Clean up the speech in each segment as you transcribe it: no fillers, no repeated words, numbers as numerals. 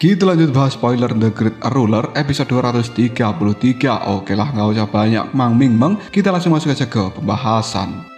Kita lanjut bahas spoiler The Great Ruler episode 233. Oke lah, nggak usah banyak Mang Ming Meng, kita langsung masuk aja ke pembahasan.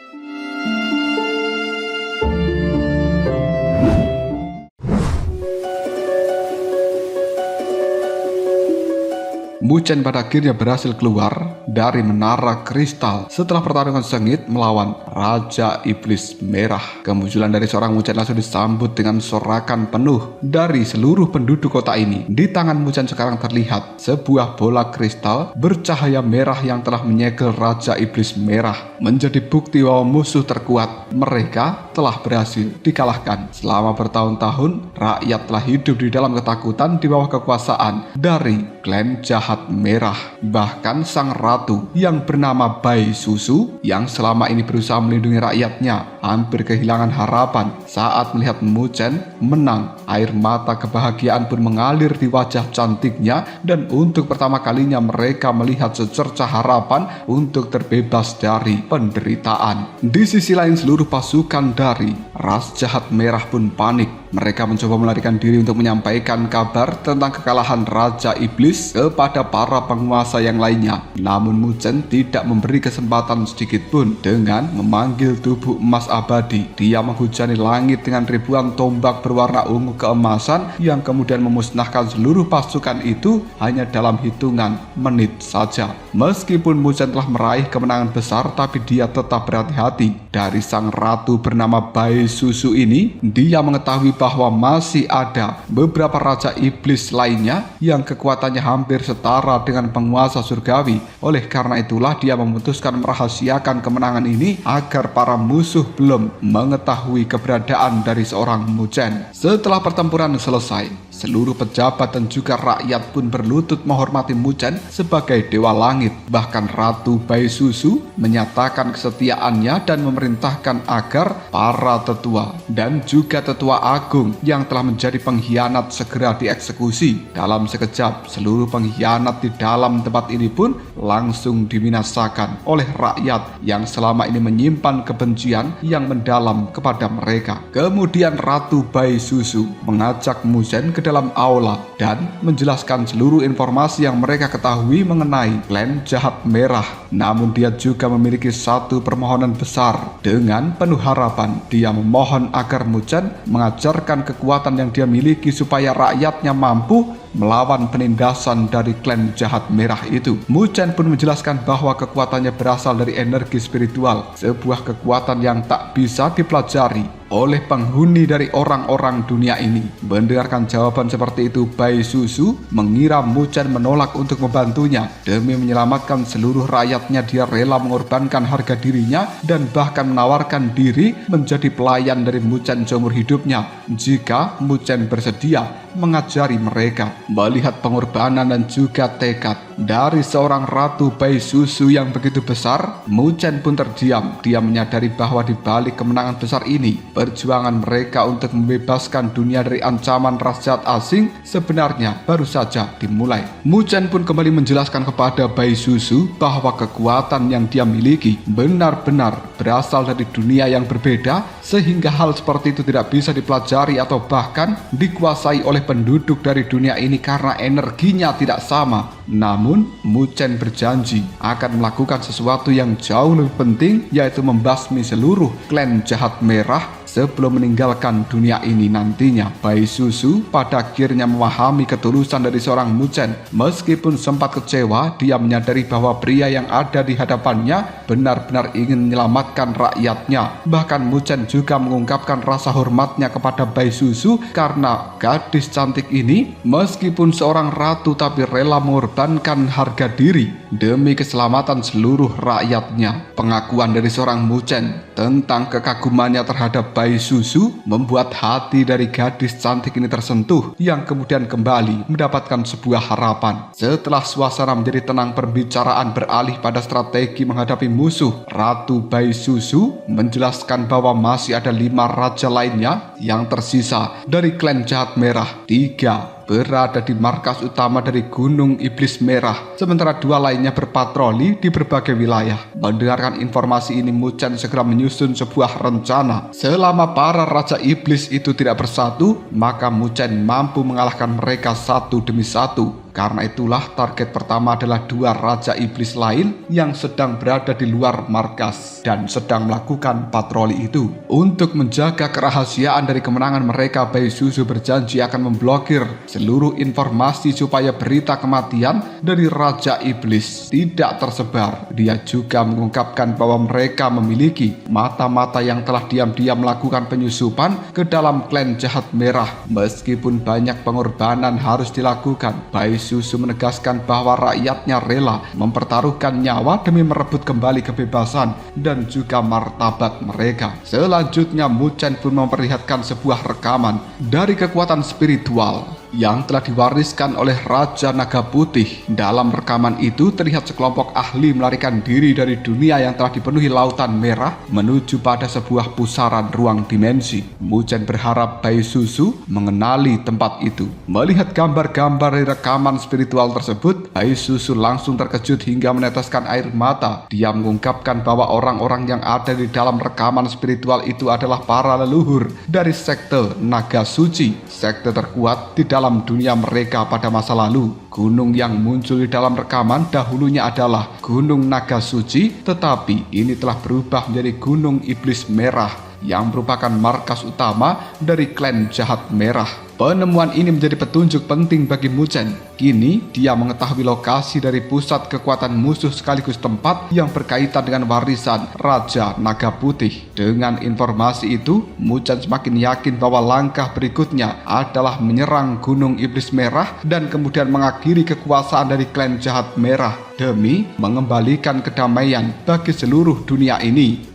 Mu Chen pada akhirnya berhasil keluar dari menara kristal setelah pertarungan sengit melawan Raja Iblis Merah. Kemunculan dari seorang Mu Chen langsung disambut dengan sorakan penuh dari seluruh penduduk kota ini. Di tangan Mu Chen sekarang terlihat sebuah bola kristal bercahaya merah yang telah menyegel Raja Iblis Merah, menjadi bukti bahwa musuh terkuat mereka telah berhasil dikalahkan. Selama bertahun-tahun, rakyat telah hidup di dalam ketakutan di bawah kekuasaan dari klan jahat merah. Bahkan sang ratu yang bernama Bai Susu yang selama ini berusaha melindungi rakyatnya hampir kehilangan harapan saat melihat Mu Chen menang. Air mata kebahagiaan pun mengalir di wajah cantiknya, dan untuk pertama kalinya mereka melihat secercah harapan untuk terbebas dari penderitaan. Di sisi lain, seluruh pasukan dari ras jahat merah pun panik. Mereka mencoba melarikan diri untuk menyampaikan kabar tentang kekalahan Raja Iblis kepada para penguasa yang lainnya. Namun Mu Chen tidak memberi kesempatan sedikit pun. Dengan memanggil tubuh emas abadi, dia menghujani langit dengan ribuan tombak berwarna ungu keemasan yang kemudian memusnahkan seluruh pasukan itu hanya dalam hitungan menit saja. Meskipun Mu Chen telah meraih kemenangan besar, tapi dia tetap berhati-hati. Dari sang ratu bernama Bai Susu ini, dia mengetahui bahwa masih ada beberapa raja iblis lainnya yang kekuatannya hampir setara dengan penguasa surgawi. Oleh karena itulah dia memutuskan merahasiakan kemenangan ini agar para musuh belum mengetahui keberadaan dari seorang Mu Chen. Setelah pertempuran selesai, seluruh pejabat dan juga rakyat pun berlutut menghormati Mu Chen sebagai dewa langit. Bahkan Ratu Bai Susu menyatakan kesetiaannya dan memerintahkan agar para tetua dan juga tetua agung yang telah menjadi pengkhianat segera dieksekusi. Dalam sekejap, seluruh pengkhianat di dalam tempat ini pun langsung dibinasakan oleh rakyat yang selama ini menyimpan kebencian yang mendalam kepada mereka. Kemudian Ratu Bai Susu mengajak Mu Chen ke dalam aula dan menjelaskan seluruh informasi yang mereka ketahui mengenai klan jahat merah. Namun dia juga memiliki satu permohonan besar. Dengan penuh harapan, dia memohon agar Mu Chen mengajarkan kekuatan yang dia miliki supaya rakyatnya mampu melawan penindasan dari klan jahat merah itu. Mu Chen pun menjelaskan bahwa kekuatannya berasal dari energi spiritual, sebuah kekuatan yang tak bisa dipelajari oleh penghuni dari orang-orang dunia ini. Mendengarkan jawaban seperti itu, Bai Susu mengira Mu Chen menolak untuk membantunya. Demi menyelamatkan seluruh rakyatnya, dia rela mengorbankan harga dirinya dan bahkan menawarkan diri menjadi pelayan dari Mu Chen seumur hidupnya jika Mu Chen bersedia mengajari mereka. Melihat pengorbanan dan juga tekad dari seorang Ratu Bai Susu yang begitu besar, Mu Chen pun terdiam. Dia menyadari bahwa di balik kemenangan besar ini, perjuangan mereka untuk membebaskan dunia dari ancaman ras jahat asing sebenarnya baru saja dimulai. Mu Chen pun kembali menjelaskan kepada Bai Susu bahwa kekuatan yang dia miliki benar-benar berasal dari dunia yang berbeda, sehingga hal seperti itu tidak bisa dipelajari atau bahkan dikuasai oleh penduduk dari dunia ini karena energinya tidak sama. Namun Mu Chen berjanji akan melakukan sesuatu yang jauh lebih penting, yaitu membasmi seluruh klan jahat merah sebelum meninggalkan dunia ini nantinya. Bai Susu pada akhirnya memahami ketulusan dari seorang Mu Chen. Meskipun sempat kecewa, dia menyadari bahwa pria yang ada di hadapannya benar-benar ingin menyelamatkan rakyatnya. Bahkan Mu Chen juga mengungkapkan rasa hormatnya kepada Bai Susu karena gadis cantik ini meskipun seorang ratu tapi rela mengorbankan harga diri demi keselamatan seluruh rakyatnya. Pengakuan dari seorang Mu Chen tentang kekagumannya terhadap Bai Susu membuat hati dari gadis cantik ini tersentuh, yang kemudian kembali mendapatkan sebuah harapan. Setelah suasana menjadi tenang, perbicaraan beralih pada strategi menghadapi musuh. Ratu Bai Susu menjelaskan bahwa masih ada 5 raja lainnya yang tersisa dari klan jahat merah. 3 berada di markas utama dari Gunung Iblis Merah, sementara 2 lainnya berpatroli di berbagai wilayah. Mendengarkan informasi ini, Mu Chen segera menyusun sebuah rencana. Selama para Raja Iblis itu tidak bersatu, maka Mu Chen mampu mengalahkan mereka satu demi satu. Karena itulah target pertama adalah 2 Raja Iblis lain yang sedang berada di luar markas dan sedang melakukan patroli itu. Untuk menjaga kerahasiaan dari kemenangan mereka, Bai Susu berjanji akan memblokir seluruh informasi supaya berita kematian dari Raja Iblis tidak tersebar. Dia juga mengungkapkan bahwa mereka memiliki mata-mata yang telah diam-diam melakukan penyusupan ke dalam klan jahat merah. Meskipun banyak pengorbanan harus dilakukan, Bai Susu menegaskan bahwa rakyatnya rela mempertaruhkan nyawa demi merebut kembali kebebasan dan juga martabat mereka. Selanjutnya, Mu Chen pun memperlihatkan sebuah rekaman dari kekuatan spiritual yang telah diwariskan oleh Raja Naga Putih. Dalam rekaman itu terlihat sekelompok ahli melarikan diri dari dunia yang telah dipenuhi lautan merah menuju pada sebuah pusaran ruang dimensi. Mu Chen berharap Bai Susu mengenali tempat itu. Melihat gambar-gambar dari rekaman spiritual tersebut, Bai Susu langsung terkejut hingga meneteskan air mata. Dia mengungkapkan bahwa orang-orang yang ada di dalam rekaman spiritual itu adalah para leluhur dari sekte Naga Suci, sekte terkuat di dalam dunia mereka pada masa lalu. Gunung yang muncul di dalam rekaman dahulunya adalah Gunung Naga Suci, tetapi ini telah berubah menjadi Gunung Iblis Merah yang merupakan markas utama dari klan jahat merah. Penemuan ini menjadi petunjuk penting bagi Mu Chen. Kini dia mengetahui lokasi dari pusat kekuatan musuh sekaligus tempat yang berkaitan dengan warisan Raja Naga Putih. Dengan informasi itu, Mu Chen semakin yakin bahwa langkah berikutnya adalah menyerang Gunung Iblis Merah dan kemudian mengakhiri kekuasaan dari klan jahat merah demi mengembalikan kedamaian bagi seluruh dunia ini.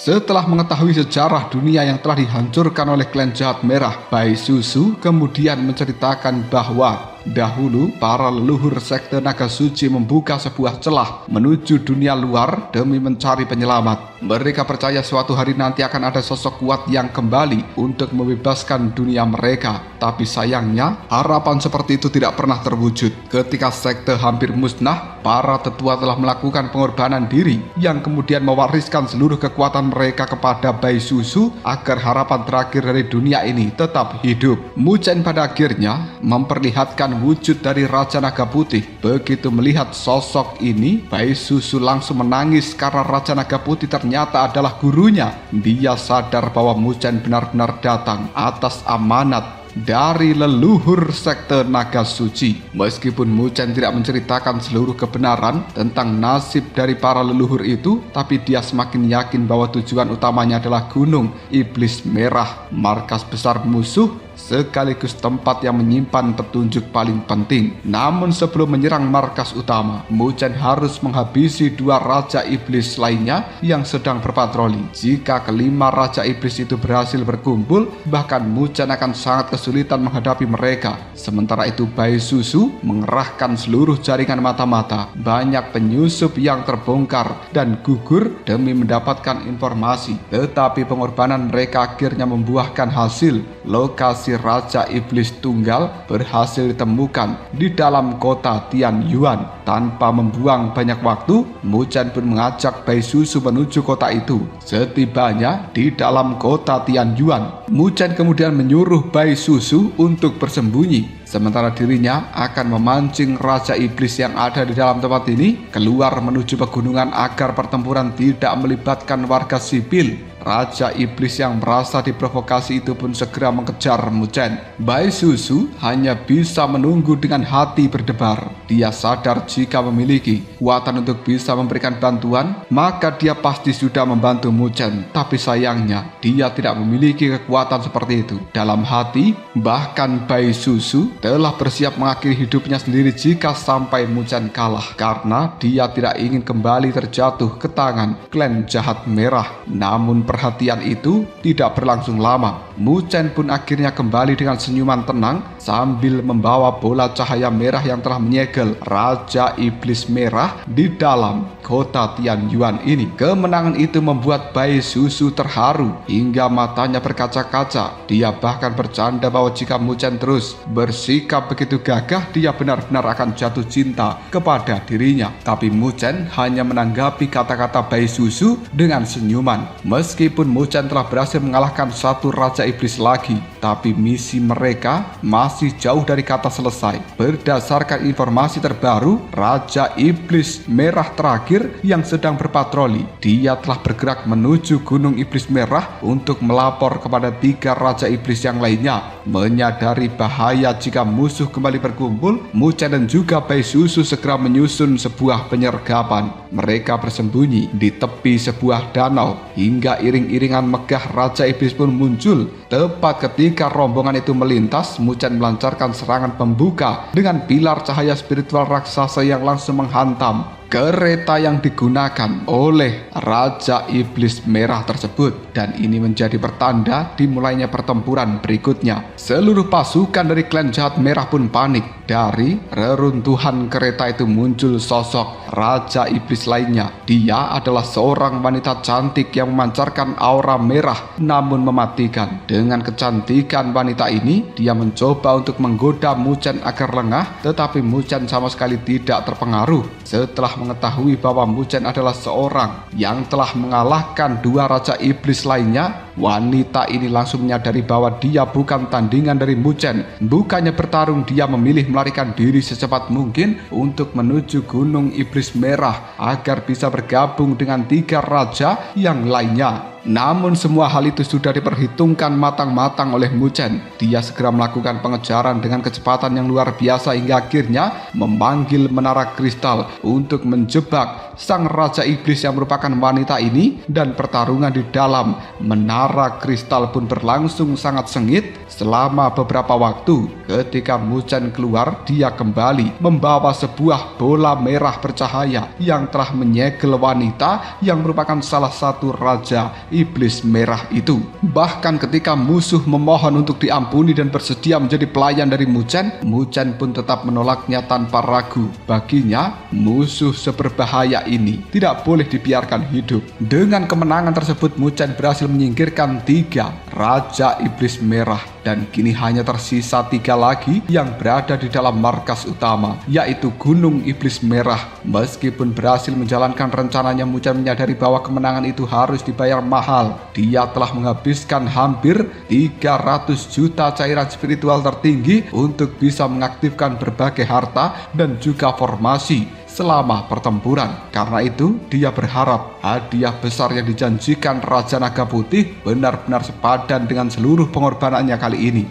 Setelah mengetahui sejarah dunia yang telah dihancurkan oleh klan jahat merah, Bai Susu kemudian menceritakan bahwa dahulu para leluhur sekte Naga Suci membuka sebuah celah menuju dunia luar demi mencari penyelamat. Mereka percaya suatu hari nanti akan ada sosok kuat yang kembali untuk membebaskan dunia mereka. Tapi sayangnya, harapan seperti itu tidak pernah terwujud. Ketika sekte hampir musnah, para tetua telah melakukan pengorbanan diri yang kemudian mewariskan seluruh kekuatan mereka kepada Bai Susu agar harapan terakhir dari dunia ini tetap hidup. Mu Chen pada akhirnya memperlihatkan wujud dari Raja Naga Putih. Begitu melihat sosok ini, Bai Susu langsung menangis karena Raja Naga Putih ternyata adalah gurunya. Dia sadar bahwa Mu Chen benar-benar datang atas amanat dari leluhur sekte Naga Suci. Meskipun Mu Chen tidak menceritakan seluruh kebenaran tentang nasib dari para leluhur itu, tapi dia semakin yakin bahwa tujuan utamanya adalah Gunung Iblis Merah, markas besar musuh sekaligus tempat yang menyimpan petunjuk paling penting. Namun sebelum menyerang markas utama, Mu Chen harus menghabisi 2 Raja Iblis lainnya yang sedang berpatroli. Jika kelima Raja Iblis itu berhasil berkumpul, bahkan Mu Chen akan sangat kesulitan menghadapi mereka. Sementara itu Bai Susu mengerahkan seluruh jaringan mata-mata. Banyak penyusup yang terbongkar dan gugur demi mendapatkan informasi. Tetapi pengorbanan mereka akhirnya membuahkan hasil. Lokasi Raja Iblis Tunggal berhasil ditemukan di dalam kota Tianyuan. Tanpa membuang banyak waktu, Mu Chen pun mengajak Bai Susu menuju kota itu. Setibanya di dalam kota Tianyuan, Mu Chen kemudian menyuruh Bai Susu untuk bersembunyi, sementara dirinya akan memancing Raja Iblis yang ada di dalam tempat ini keluar menuju pegunungan agar pertempuran tidak melibatkan warga sipil. Raja Iblis yang merasa diprovokasi itu pun segera mengejar Mu Chen. Bai Susu hanya bisa menunggu dengan hati berdebar. Dia sadar jika memiliki kekuatan untuk bisa memberikan bantuan, maka dia pasti sudah membantu Mu Chen. Tapi sayangnya, dia tidak memiliki kekuatan seperti itu. Dalam hati, bahkan Bai Susu telah bersiap mengakhiri hidupnya sendiri jika sampai Mu Chen kalah, karena dia tidak ingin kembali terjatuh ke tangan klan jahat merah. Namun perhatian itu tidak berlangsung lama. Mu Chen pun akhirnya kembali dengan senyuman tenang sambil membawa bola cahaya merah yang telah menyegel Raja Iblis Merah di dalam kota Tianyuan ini. Kemenangan itu membuat Bai Susu terharu hingga matanya berkaca-kaca. Dia bahkan bercanda bahwa jika Mu Chen terus bersikap begitu gagah, dia benar-benar akan jatuh cinta kepada dirinya. Tapi Mu Chen hanya menanggapi kata-kata Bai Susu dengan senyuman. Meskipun Mu Chen telah berhasil mengalahkan satu Raja Iblis lagi, tapi misi mereka masih jauh dari kata selesai. Berdasarkan informasi terbaru, Raja Iblis Merah terakhir yang sedang berpatroli, dia telah bergerak menuju Gunung Iblis Merah untuk melapor kepada 3 Raja Iblis yang lainnya. Menyadari bahaya jika musuh kembali berkumpul, Mu Chen dan juga Bai Susu segera menyusun sebuah penyergapan. Mereka bersembunyi di tepi sebuah danau hingga iring-iringan megah Raja Iblis pun muncul. Tepat ketika rombongan itu melintas, Mu Chen melancarkan serangan pembuka dengan pilar cahaya spiritual raksasa yang langsung menghantam kereta yang digunakan oleh Raja Iblis Merah tersebut, dan ini menjadi pertanda dimulainya pertempuran berikutnya. Seluruh pasukan dari klan jahat merah pun panik. Dari reruntuhan kereta itu muncul sosok Raja Iblis lainnya. Dia adalah seorang wanita cantik yang memancarkan aura merah namun mematikan. Dengan kecantikan wanita ini, dia mencoba untuk menggoda Mu Chen agar lengah, tetapi Mu Chen sama sekali tidak terpengaruh. Setelah mengetahui bahwa Mu Chen adalah seorang yang telah mengalahkan 2 Raja Iblis lainnya, wanita ini langsung menyadari bahwa dia bukan tandingan dari Mu Chen. Bukannya bertarung, dia memilih melarikan diri secepat mungkin untuk menuju Gunung Iblis Merah agar bisa bergabung dengan 3 raja yang lainnya. Namun semua hal itu sudah diperhitungkan matang-matang oleh Mu Chen. Dia segera melakukan pengejaran dengan kecepatan yang luar biasa hingga akhirnya memanggil menara kristal untuk menjebak sang Raja Iblis yang merupakan wanita ini, dan pertarungan di dalam menara kristal pun berlangsung sangat sengit selama beberapa waktu. Ketika Mu Chen keluar, dia kembali membawa sebuah bola merah bercahaya yang telah menyegel wanita yang merupakan salah satu Raja Iblis Merah itu. Bahkan ketika musuh memohon untuk diampuni dan bersedia menjadi pelayan dari Mu Chen pun tetap menolaknya tanpa ragu. Baginya, musuh seberbahaya ini tidak boleh dibiarkan hidup. Dengan kemenangan tersebut, Mu Chen berhasil menyingkirkan 3 Raja Iblis Merah, dan kini hanya tersisa 3 lagi yang berada di dalam markas utama, yaitu Gunung Iblis Merah. Meskipun berhasil menjalankan rencananya, Mu Chen menyadari bahwa kemenangan itu harus dibayar mahal. Dia telah menghabiskan hampir 300 juta cairan spiritual tertinggi untuk bisa mengaktifkan berbagai harta dan juga formasi selama pertempuran. Karena itu, dia berharap hadiah besar yang dijanjikan Raja Naga Putih benar-benar sepadan dengan seluruh pengorbanannya kali ini.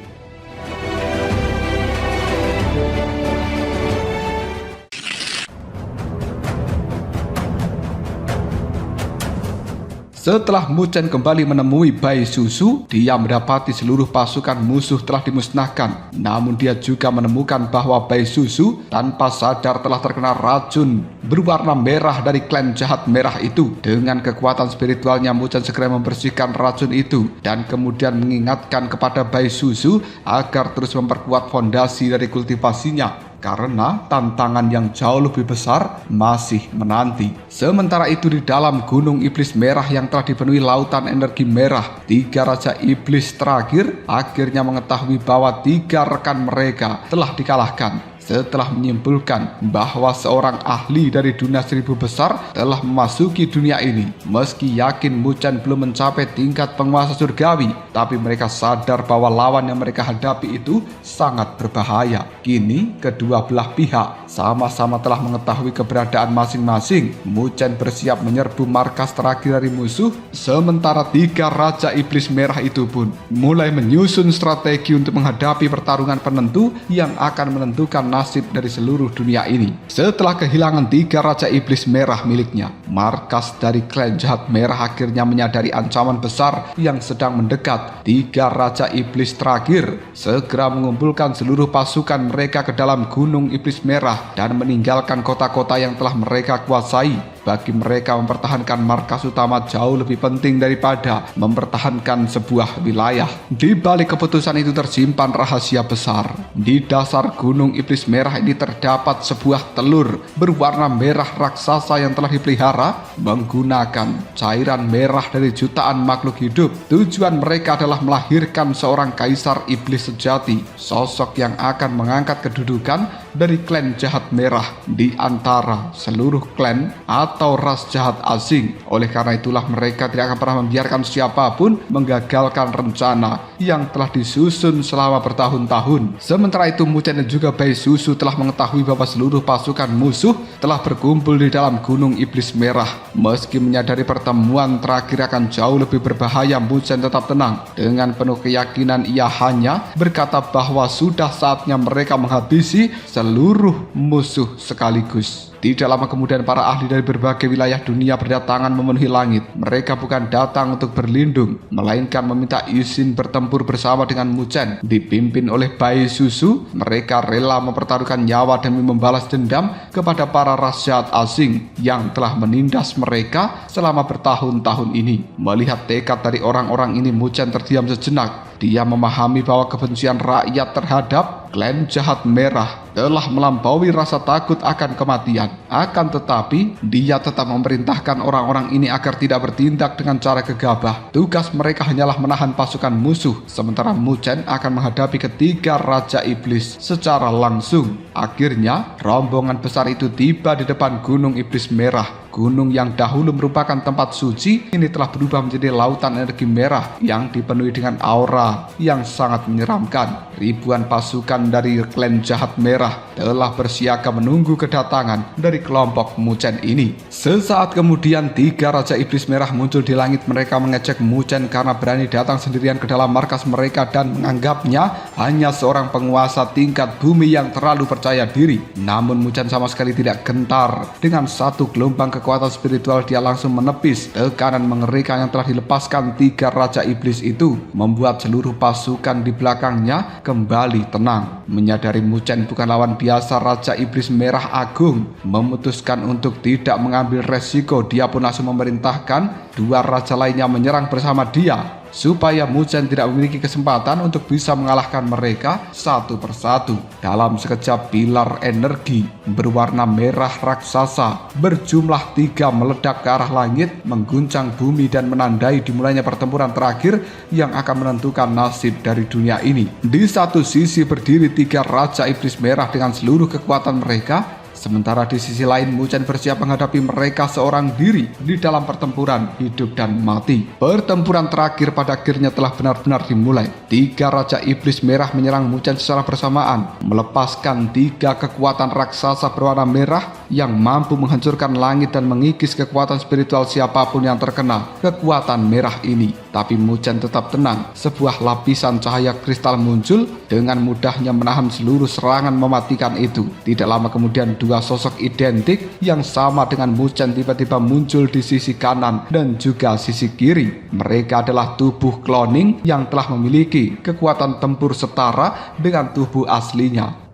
Setelah Mu Chen kembali menemui Bai Susu, dia mendapati seluruh pasukan musuh telah dimusnahkan. Namun dia juga menemukan bahwa Bai Susu tanpa sadar telah terkena racun berwarna merah dari klan jahat merah itu. Dengan kekuatan spiritualnya, Mu Chen segera membersihkan racun itu dan kemudian mengingatkan kepada Bai Susu agar terus memperkuat fondasi dari kultivasinya, karena tantangan yang jauh lebih besar masih menanti. Sementara itu, di dalam Gunung Iblis Merah yang telah dipenuhi lautan energi merah, 3 Raja Iblis terakhir akhirnya mengetahui bahwa 3 rekan mereka telah dikalahkan. Setelah menyimpulkan bahwa seorang ahli dari dunia 1000 besar telah memasuki dunia ini. Meski yakin Mu Chen belum mencapai tingkat penguasa surgawi, tapi mereka sadar bahwa lawan yang mereka hadapi itu sangat berbahaya. Kini kedua belah pihak sama-sama telah mengetahui keberadaan masing-masing. Mu Chen bersiap menyerbu markas terakhir dari musuh, sementara 3 Raja Iblis Merah itu pun mulai menyusun strategi untuk menghadapi pertarungan penentu yang akan menentukan nasib dari seluruh dunia ini. Setelah kehilangan 3 Raja Iblis Merah miliknya, markas dari klan jahat merah akhirnya menyadari ancaman besar yang sedang mendekat. 3 Raja Iblis terakhir segera mengumpulkan seluruh pasukan mereka ke dalam Gunung Iblis Merah dan meninggalkan kota-kota yang telah mereka kuasai. Bagi mereka mempertahankan markas utama jauh lebih penting daripada mempertahankan sebuah wilayah. Di balik keputusan itu tersimpan rahasia besar. Di dasar Gunung Iblis Merah ini terdapat sebuah telur berwarna merah raksasa yang telah dipelihara menggunakan cairan merah dari jutaan makhluk hidup. Tujuan mereka adalah melahirkan seorang kaisar iblis sejati, sosok yang akan mengangkat kedudukan dari klan jahat merah di antara seluruh klan atau ras jahat asing. Oleh karena itulah mereka tidak akan pernah membiarkan siapapun menggagalkan rencana yang telah disusun selama bertahun-tahun. Sementara itu Muchen dan juga Bai Susu telah mengetahui bahwa seluruh pasukan musuh telah berkumpul di dalam Gunung Iblis Merah. Meski menyadari pertemuan terakhir akan jauh lebih berbahaya, Muchen tetap tenang. Dengan penuh keyakinan ia hanya berkata bahwa sudah saatnya mereka menghabisi seluruh musuh sekaligus. Tidak lama kemudian para ahli dari berbagai wilayah dunia berdatangan memenuhi langit. Mereka bukan datang untuk berlindung, melainkan meminta izin bertempur bersama dengan Muchen. Dipimpin oleh Bai Susu, mereka rela mempertaruhkan nyawa demi membalas dendam kepada para ras jahat asing yang telah menindas mereka selama bertahun-tahun ini. Melihat tekad dari orang-orang ini, Muchen terdiam sejenak. Dia memahami bahwa kebencian rakyat terhadap klan jahat merah telah melampaui rasa takut akan kematian. Akan tetapi, dia tetap memerintahkan orang-orang ini agar tidak bertindak dengan cara gegabah. Tugas mereka hanyalah menahan pasukan musuh, sementara Muchen akan menghadapi ketiga Raja Iblis secara langsung. Akhirnya, rombongan besar itu tiba di depan Gunung Iblis Merah. Gunung yang dahulu merupakan tempat suci ini telah berubah menjadi lautan energi merah yang dipenuhi dengan aura yang sangat menyeramkan. Ribuan pasukan dari klan jahat merah telah bersiaga menunggu kedatangan dari kelompok Muchen ini. Sesaat kemudian 3 Raja Iblis Merah muncul di langit. Mereka mengecek Muchen karena berani datang sendirian ke dalam markas mereka dan menganggapnya hanya seorang penguasa tingkat bumi yang terlalu percaya diri. Namun Muchen sama sekali tidak gentar. Dengan satu gelombang kekuatan spiritual dia langsung menepis tekanan mengerikan yang telah dilepaskan 3 Raja Iblis itu, membuat seluruh pasukan di belakangnya kembali tenang. Menyadari Muchen bukan lawan biasa, Raja Iblis Merah Agung memutuskan untuk tidak mengambil resiko. Dia pun langsung memerintahkan 2 raja lainnya menyerang bersama dia, supaya Muchen tidak memiliki kesempatan untuk bisa mengalahkan mereka satu persatu. Dalam sekejap, pilar energi berwarna merah raksasa berjumlah 3 meledak ke arah langit, mengguncang bumi dan menandai dimulainya pertempuran terakhir yang akan menentukan nasib dari dunia ini. Di satu sisi berdiri 3 Raja Iblis Merah dengan seluruh kekuatan mereka, sementara di sisi lain Muchen bersiap menghadapi mereka seorang diri di dalam pertempuran hidup dan mati. Pertempuran terakhir pada akhirnya telah benar-benar dimulai. 3 Raja Iblis Merah menyerang Muchen secara bersamaan, melepaskan 3 kekuatan raksasa berwarna merah yang mampu menghancurkan langit dan mengikis kekuatan spiritual siapapun yang terkena kekuatan merah ini. Tapi Muchen tetap tenang. Sebuah lapisan cahaya kristal muncul dengan mudahnya menahan seluruh serangan mematikan itu. Tidak lama kemudian 2 sosok identik yang sama dengan Muchen tiba-tiba muncul di sisi kanan dan juga sisi kiri. Mereka adalah tubuh cloning yang telah memiliki kekuatan tempur setara dengan tubuh aslinya.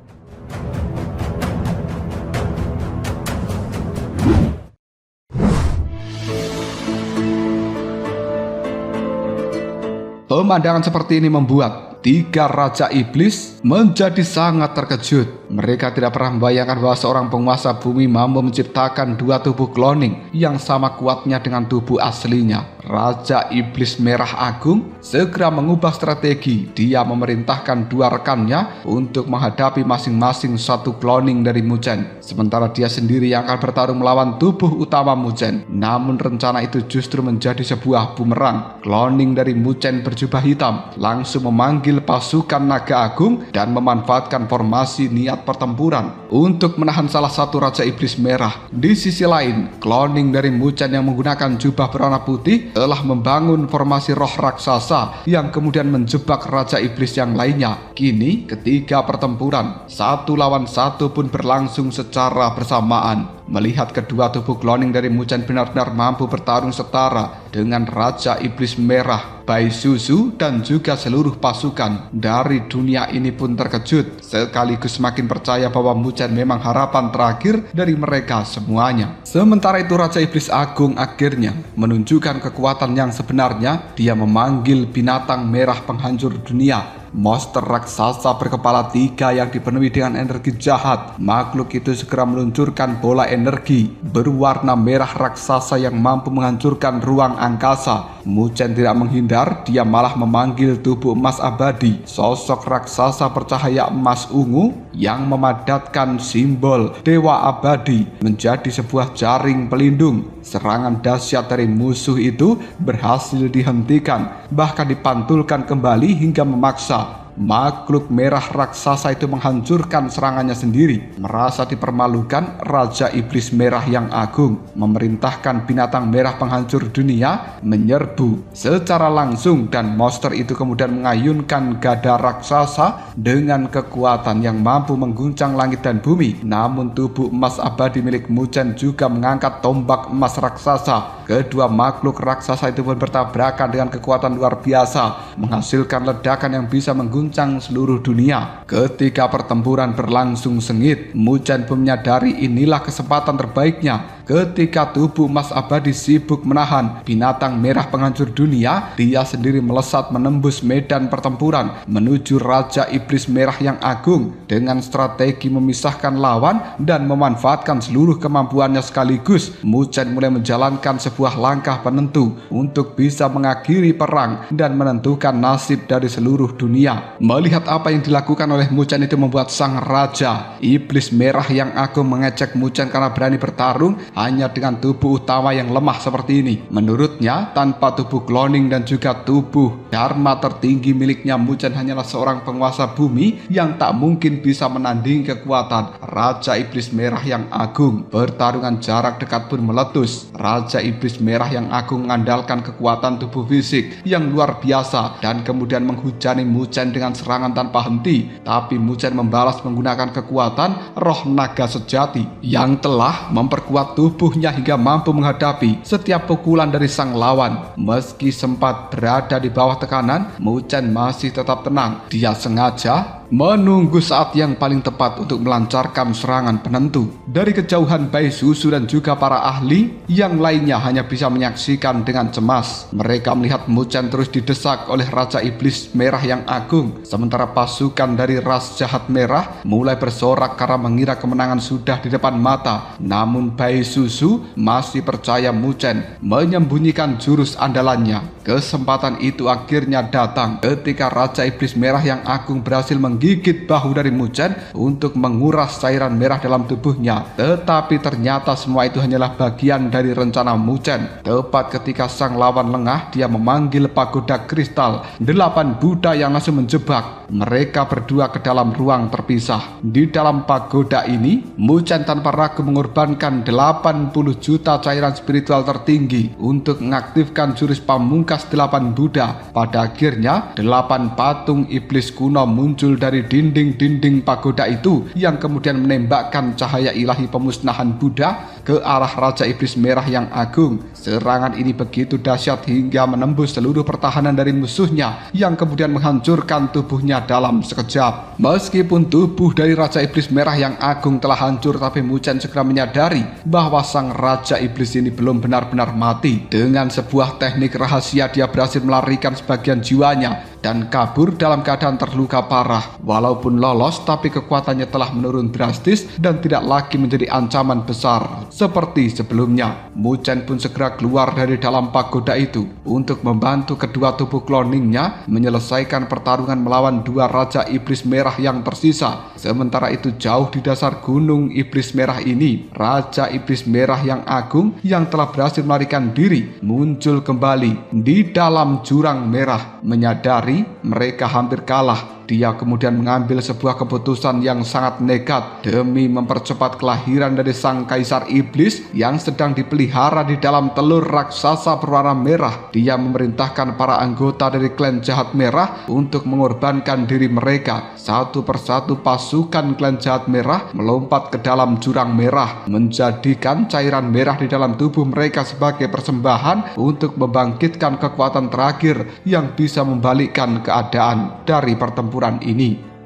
Pemandangan seperti ini membuat 3 Raja Iblis menjadi sangat terkejut. Mereka tidak pernah membayangkan bahwa seorang penguasa bumi mampu menciptakan 2 tubuh cloning yang sama kuatnya dengan tubuh aslinya. Raja Iblis Merah Agung segera mengubah strategi. Dia memerintahkan 2 rekannya untuk menghadapi masing-masing 1 cloning dari Muchen, sementara dia sendiri yang akan bertarung melawan tubuh utama Muchen. Namun rencana itu justru menjadi sebuah bumerang. Cloning dari Muchen berjubah hitam langsung memanggil pasukan naga agung dan memanfaatkan formasi niat pertempuran untuk menahan salah satu Raja Iblis Merah. Di sisi lain, cloning dari Muchen yang menggunakan jubah berwarna putih telah membangun formasi roh raksasa yang kemudian menjebak Raja Iblis yang lainnya. Kini ketiga pertempuran 1 lawan 1 pun berlangsung secara bersamaan. Melihat kedua tubuh kloning dari Muchen benar-benar mampu bertarung setara dengan Raja Iblis Merah, Bai Suzu, dan juga seluruh pasukan dari dunia ini pun terkejut sekaligus semakin percaya bahwa Muchen memang harapan terakhir dari mereka semuanya. Sementara itu Raja Iblis Agung akhirnya menunjukkan kekuatan yang sebenarnya. Dia memanggil binatang merah penghancur dunia, monster raksasa berkepala 3 yang dipenuhi dengan energi jahat. Makhluk itu segera meluncurkan bola energi berwarna merah raksasa yang mampu menghancurkan ruang angkasa. Muchen tidak menghindar, dia malah memanggil tubuh emas abadi, sosok raksasa bercahaya emas ungu yang memadatkan simbol dewa abadi menjadi sebuah jaring pelindung. Serangan dahsyat dari musuh itu berhasil dihentikan, bahkan dipantulkan kembali hingga memaksa makhluk merah raksasa itu menghancurkan serangannya sendiri. Merasa dipermalukan, Raja Iblis Merah yang agung memerintahkan binatang merah penghancur dunia menyerbu secara langsung, dan monster itu kemudian mengayunkan gada raksasa dengan kekuatan yang mampu mengguncang langit dan bumi. Namun tubuh emas abadi milik Muchen juga mengangkat tombak emas raksasa. Kedua makhluk raksasa itu pun bertabrakan dengan kekuatan luar biasa, menghasilkan ledakan yang bisa mengguncang seluruh dunia. Ketika pertempuran berlangsung sengit, Muchen pun menyadari inilah kesempatan terbaiknya. Ketika tubuh emas abadi sibuk menahan binatang merah penghancur dunia, dia sendiri melesat menembus medan pertempuran menuju Raja Iblis Merah yang agung dengan strategi memisahkan lawan dan memanfaatkan seluruh kemampuannya sekaligus. Muchen mulai menjalankan sebuah langkah penentu untuk bisa mengakhiri perang dan menentukan nasib dari seluruh dunia. Melihat apa yang dilakukan oleh Muchen itu membuat sang Raja Iblis Merah yang agung mengecek Muchen karena berani bertarung hanya dengan tubuh utama yang lemah seperti ini. Menurutnya, tanpa tubuh kloning dan juga tubuh dharma tertinggi miliknya, Muchen hanyalah seorang penguasa bumi yang tak mungkin bisa menandingi kekuatan Raja Iblis Merah yang agung. Pertarungan jarak dekat pun meletus. Raja Iblis Merah yang agung mengandalkan kekuatan tubuh fisik yang luar biasa dan kemudian menghujani Muchen dengan serangan tanpa henti. Tapi Muchen membalas menggunakan kekuatan roh naga sejati yang telah memperkuat tubuhnya hingga mampu menghadapi setiap pukulan dari sang lawan. Meski sempat berada di bawah tekanan, Muchen masih tetap tenang. Dia sengaja menunggu saat yang paling tepat untuk melancarkan serangan penentu. Dari kejauhan, Bai Suzu dan juga para ahli yang lainnya hanya bisa menyaksikan dengan cemas. Mereka melihat Muchen terus didesak oleh Raja Iblis Merah yang agung, sementara pasukan dari ras jahat merah mulai bersorak karena mengira kemenangan sudah di depan mata. Namun Bai Suzu masih percaya Muchen menyembunyikan jurus andalannya. Kesempatan itu akhirnya datang ketika Raja Iblis Merah yang agung berhasil menggigit bahu dari Muchen untuk menguras cairan merah dalam tubuhnya. Tetapi ternyata semua itu hanyalah bagian dari rencana Muchen. Tepat ketika sang lawan lengah, dia memanggil pagoda kristal 8 Buddha yang langsung menjebak mereka berdua ke dalam ruang terpisah. Di dalam pagoda ini, Muchen tanpa ragu mengorbankan 80 juta cairan spiritual tertinggi untuk mengaktifkan jurus pamungkas 8 Buddha. Pada akhirnya 8 patung iblis kuno muncul dari dinding-dinding pagoda itu yang kemudian menembakkan cahaya ilahi pemusnahan Buddha ke arah Raja Iblis Merah yang agung. Serangan ini begitu dahsyat hingga menembus seluruh pertahanan dari musuhnya yang kemudian menghancurkan tubuhnya dalam sekejap. Meskipun tubuh dari Raja Iblis Merah yang agung telah hancur, tapi Muchen segera menyadari bahwa sang Raja Iblis ini belum benar-benar mati. Dengan sebuah teknik rahasia, dia berhasil melarikan sebagian jiwanya dan kabur dalam keadaan terluka parah. Walaupun lolos, tapi kekuatannya telah menurun drastis dan tidak lagi menjadi ancaman besar seperti sebelumnya. Muchen pun segera keluar dari dalam pagoda itu untuk membantu kedua tubuh kloningnya menyelesaikan pertarungan melawan dua Raja Iblis Merah yang tersisa. Sementara itu, jauh di dasar gunung Iblis Merah ini, Raja Iblis Merah yang agung yang telah berhasil melarikan diri muncul kembali di dalam jurang merah. Menyadari mereka hampir kalah, dia kemudian mengambil sebuah keputusan yang sangat nekat demi mempercepat kelahiran dari sang Kaisar Iblis iblis yang sedang dipelihara di dalam telur raksasa berwarna merah. Dia memerintahkan para anggota dari klan jahat merah untuk mengorbankan diri mereka. Satu persatu pasukan klan jahat merah melompat ke dalam jurang merah, menjadikan cairan merah di dalam tubuh mereka sebagai persembahan untuk membangkitkan kekuatan terakhir yang bisa membalikkan keadaan dari pertempuran ini.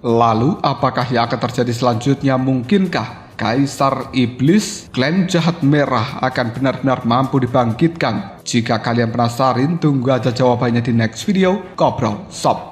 Lalu apakah yang akan terjadi selanjutnya? Mungkinkah Kaisar Iblis, klan jahat merah akan benar-benar mampu dibangkitkan? Jika kalian penasaran, tunggu aja jawabannya di next video. Ngobrol Sob.